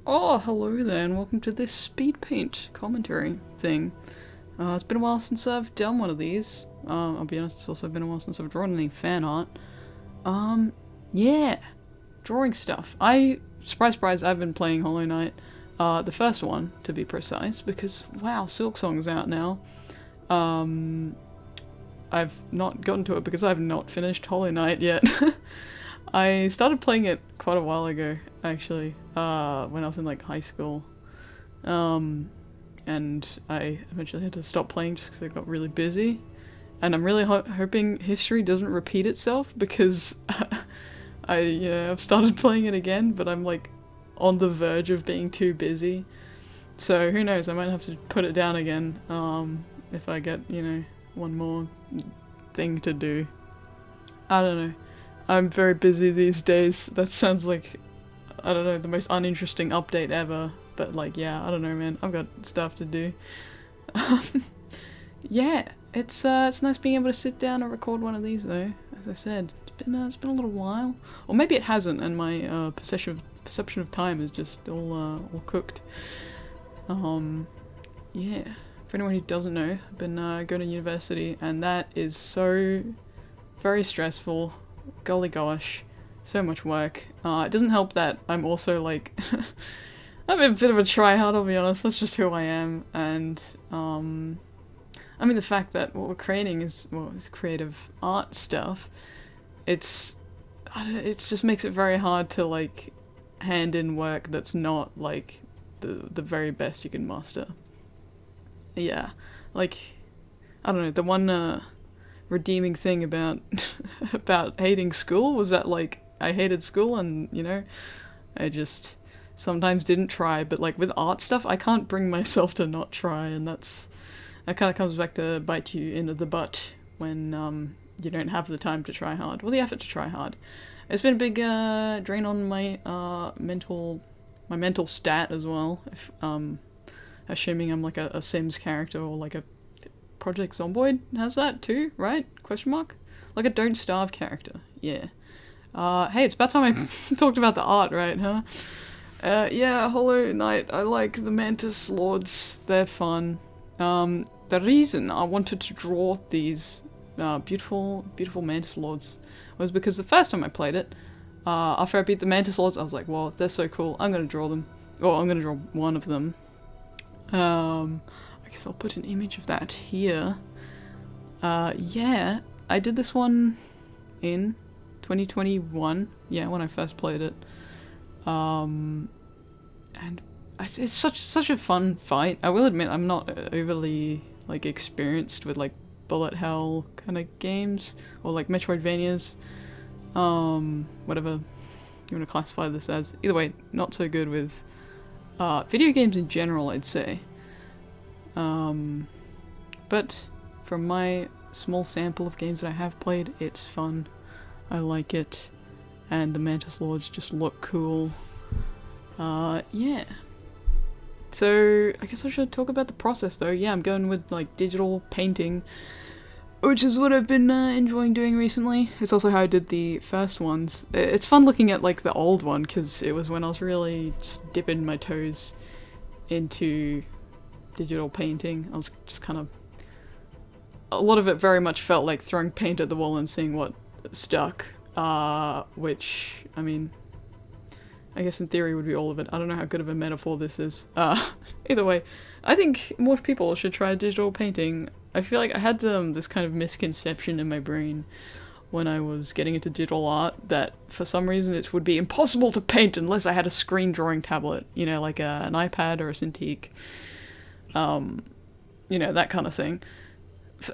Oh, hello there, and welcome to this speedpaint commentary thing. It's been a while since I've done one of these. I'll be honest, it's also been a while since I've drawn any fan art. Yeah, drawing stuff. Surprise, surprise, I've been playing Hollow Knight. The first one, to be precise, because, wow, Silksong's out now. I've not gotten to it because I've not finished Hollow Knight yet. I started playing it quite a while ago, actually, when I was in like high school. And I eventually had to stop playing just because I got really busy. And I'm really hoping history doesn't repeat itself because I've started playing it again, but I'm like on the verge of being too busy. So who knows, I might have to put it down again if I get, one more thing to do. I don't know. I'm very busy these days. That sounds like, I don't know, the most uninteresting update ever. But like, yeah, I don't know, man. I've got stuff to do. Yeah, it's nice being able to sit down and record one of these though. As I said, it's been a little while, or maybe it hasn't, and my perception of time is just all cooked. Yeah. For anyone who doesn't know, I've been going to university, and that is so very stressful. Golly gosh, so much work. It doesn't help that I'm also like I'm a bit of a tryhard, I'll be honest. That's just who I am, and I mean the fact that what we're creating is creative art stuff. It just makes it very hard to like hand in work that's not like the very best you can muster. Yeah, like I don't know. The one redeeming thing about about hating school was that like I hated school and I just sometimes didn't try, but like with art stuff I can't bring myself to not try, and that kind of comes back to bite you in the butt when you don't have the time to try hard, or the effort to try hard. It's been a big drain on my mental stat as well, if assuming I'm like a Sims character or like a Project Zomboid has that too, right? Question mark? Like a Don't Starve character. Yeah. Hey, it's about time I talked about the art, right, huh? Yeah, Hollow Knight. I like the Mantis Lords. They're fun. The reason I wanted to draw these beautiful Mantis Lords was because the first time I played it, after I beat the Mantis Lords, I was like, well, they're so cool. I'm gonna draw them. Or I'm gonna draw one of them. I guess I'll put an image of that here. Yeah, I did this one in 2021. Yeah, when I first played it. And it's such a fun fight. I will admit I'm not overly like experienced with like bullet hell kind of games or like Metroidvanias. Whatever you want to classify this as. Either way, not so good with video games in general, I'd say. But from my small sample of games that I have played, it's fun. I like it. And the Mantis Lords just look cool. Yeah. So, I guess I should talk about the process though. Yeah, I'm going with like digital painting, which is what I've been enjoying doing recently. It's also how I did the first ones. It's fun looking at like the old one, because it was when I was really just dipping my toes into digital painting. I was just kind of... A lot of it very much felt like throwing paint at the wall and seeing what stuck. Which, I mean, I guess in theory would be all of it. I don't know how good of a metaphor this is. Either way, I think more people should try digital painting. I feel like I had this kind of misconception in my brain when I was getting into digital art that for some reason it would be impossible to paint unless I had a screen drawing tablet, like an iPad or a Cintiq. That kind of thing.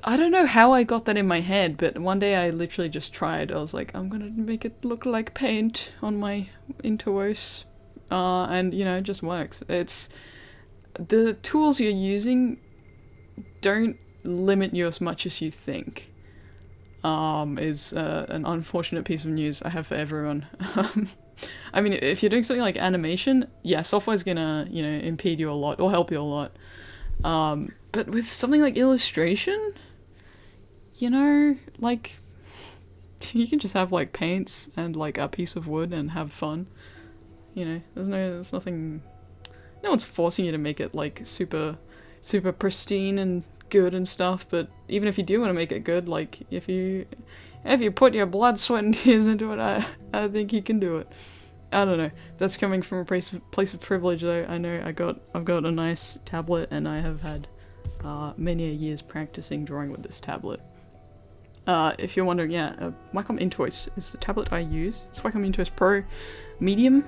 I don't know how I got that in my head, but one day I literally just tried. I was like, I'm gonna make it look like paint on my Intuos, and it just works. It's the tools you're using don't limit you as much as you think. Is an unfortunate piece of news I have for everyone. I mean, if you're doing something like animation, yeah, software's gonna impede you a lot or help you a lot. But with something like illustration, like, you can just have like paints and like a piece of wood and have fun. There's nothing no one's forcing you to make it like super pristine and good and stuff, but even if you do want to make it good, like if you put your blood, sweat and tears into it, I think you can do it. I don't know. That's coming from a place of privilege though. I know I've got a nice tablet and I have had many a years practicing drawing with this tablet. If you're wondering, yeah, Wacom Intuos is the tablet I use. It's Wacom Intuos Pro Medium.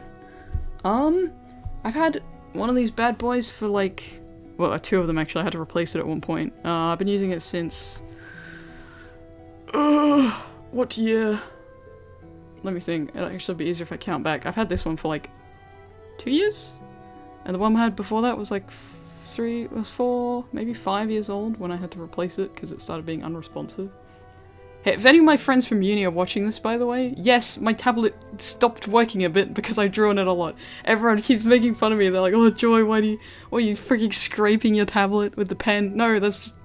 I've had one of these bad boys for like, well, two of them actually. I had to replace it at one point. I've been using it since, what year? Let me think. It'll actually be easier if I count back. I've had this one for like 2 years, and the one I had before that was like 4, maybe 5 years old when I had to replace it because it started being unresponsive. Hey, if any of my friends from uni are watching this, by the way, yes, my tablet stopped working a bit because I drew on it a lot. Everyone keeps making fun of me. They're like, "Oh, Joy, why are you freaking scraping your tablet with the pen?" No, that's just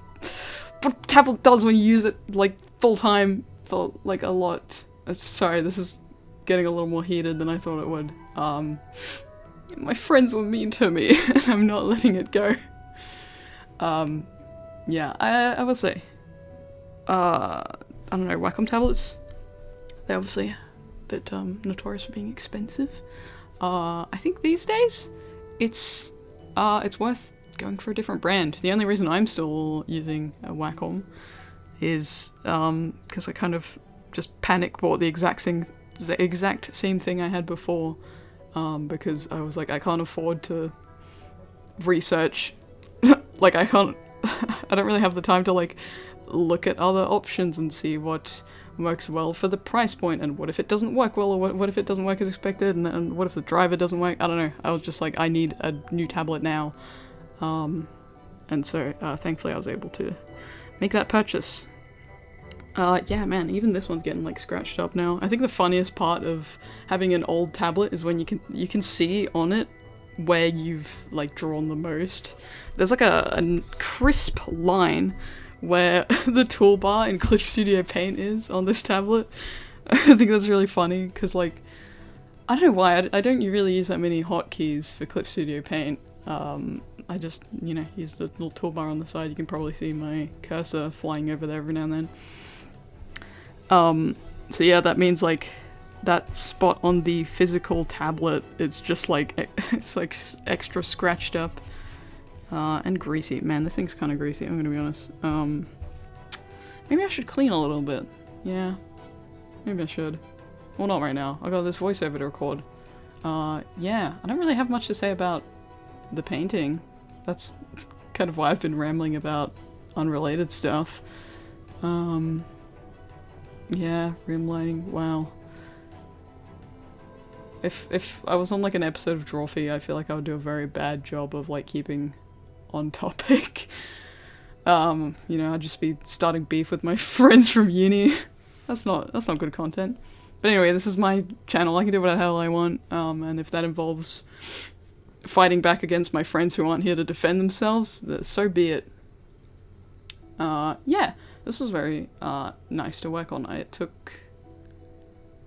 what the tablet does when you use it like full time for like a lot. Sorry, this is getting a little more heated than I thought it would. My friends were mean to me, and I'm not letting it go. Yeah, I will say, I don't know, Wacom tablets, they're obviously a bit notorious for being expensive. I think these days, it's worth going for a different brand. The only reason I'm still using a Wacom is because I kind of just panic bought the exact same thing I had before, because I was like, I can't afford to research. Like I don't really have the time to like look at other options and see what works well for the price point, and what if it doesn't work well, or what if it doesn't work as expected, and what if the driver doesn't work. I don't know. I was just like, I need a new tablet now, and so thankfully I was able to make that purchase. Yeah, man, even this one's getting like scratched up now. I think the funniest part of having an old tablet is when you can see on it where you've like drawn the most. There's like a crisp line where the toolbar in Clip Studio Paint is on this tablet. I think that's really funny because like, I don't know why, I don't really use that many hotkeys for Clip Studio Paint. I just, you know, use the little toolbar on the side. You can probably see my cursor flying over there every now and then. So yeah, that means like that spot on the physical tablet is just like, it's like extra scratched up. And greasy. Man, this thing's kind of greasy, I'm gonna be honest. Maybe I should clean a little bit. Yeah, maybe I should. Well, not right now. I got this voiceover to record. Yeah, I don't really have much to say about the painting. That's kind of why I've been rambling about unrelated stuff. Yeah, rim lighting, wow. If I was on like an episode of Drawfee, I feel like I would do a very bad job of like keeping on topic. You know, I'd just be starting beef with my friends from uni. That's not good content. But anyway, this is my channel. I can do what the hell I want. And if that involves fighting back against my friends who aren't here to defend themselves, so be it. Yeah, this was very nice to work on. It took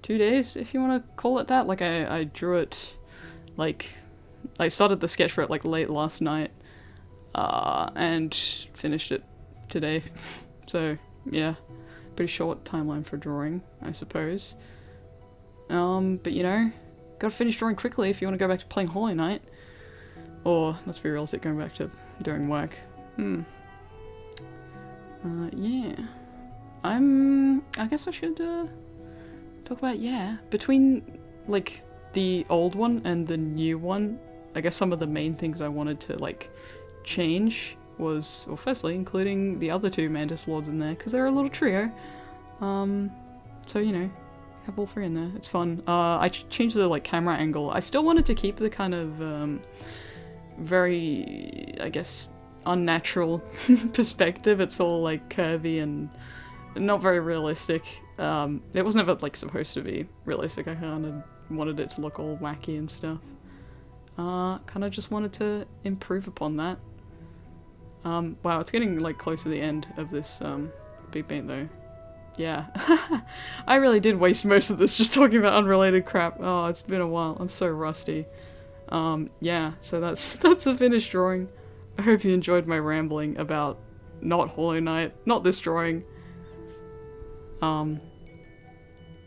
2 days, if you want to call it that. Like I drew it, like I started the sketch for it like late last night, and finished it today. So yeah, pretty short timeline for drawing, I suppose. But you know, gotta finish drawing quickly if you want to go back to playing Hollow Knight. Or, let's be realistic, going back to doing work. Yeah. I guess I should, talk about, yeah, between, like, the old one and the new one, I guess some of the main things I wanted to, like, change was, well, firstly, including the other two Mantis Lords in there, because they're a little trio. So, you know, have all three in there. It's fun. I changed the, like, camera angle. I still wanted to keep the kind of, very, I guess, unnatural perspective. It's all, like, curvy and not very realistic. It was never, like, supposed to be realistic. I kind of wanted it to look all wacky and stuff. Kind of just wanted to improve upon that. Wow, it's getting, like, close to the end of this, speedpaint, though. Yeah. I really did waste most of this just talking about unrelated crap. Oh, it's been a while. I'm so rusty. Yeah, so that's a finished drawing. I hope you enjoyed my rambling about not Hollow Knight, not this drawing.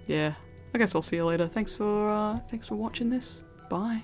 Yeah, I guess I'll see you later. Thanks for watching this. Bye.